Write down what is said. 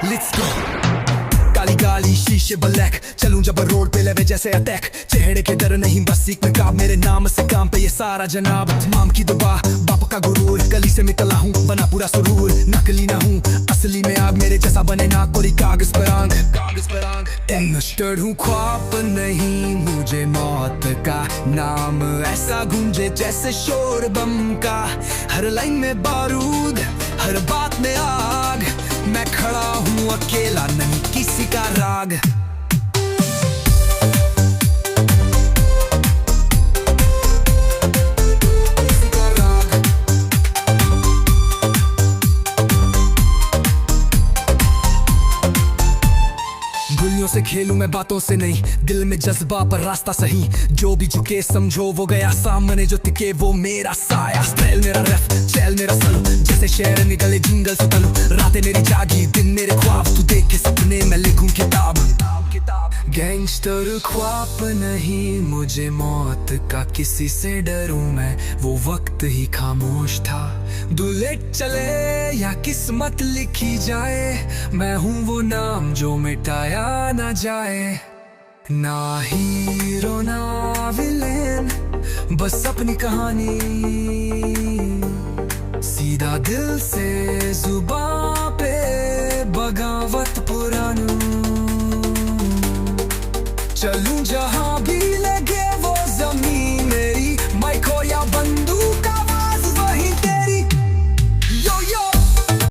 Let's go। Kali Kali शीशे black, चलूं जब रोड पे लेवे जैसे अटैक। चेहरे के डर नहीं बस सीख में काम, मेरे नाम से काम पे ये सारा जनाब। माम की दुआ बाप का गुरूर, गली से निकला हूँ बना पूरा सुरूर। नकली ना हूँ असली में आग, मेरे जैसा बने ना कोई कागज पर आंख। इन्वेस्टर हूँ ख्वाब नहीं मुझे मौत का, नाम ऐसा गूंजे जैसे शोर बम का। हर लाइन में बारूद, हर बात में आग, मैं खड़ा हूँ अकेला नहीं किसी का राग। गुलियों से खेलूं मैं बातों से नहीं, दिल में जज्बा पर रास्ता सही। जो भी झुके समझो वो गया, सामने जो टिके वो मेरा साया। स्टाइल मेरा रफ, चैल मेरा सन, जैसे शहर निकले जंगल से तनु। रातें मेरी जागी दिन मेरे ख्वाब, तू देखे सपने मैं लिखूं किताब। गैंगस्टर ख्वाब नहीं मुझे मौत का, किसी से डरूं मैं वो वक्त ही खामोश था। बुलेट चले या किस्मत लिखी जाए, मैं हूँ वो नाम जो मिटाया ना जाए। ना हीरो ना विलेन, बस अपनी कहानी, सीधा दिल से जुबां पे बगावत पुरानी। चलूं जहां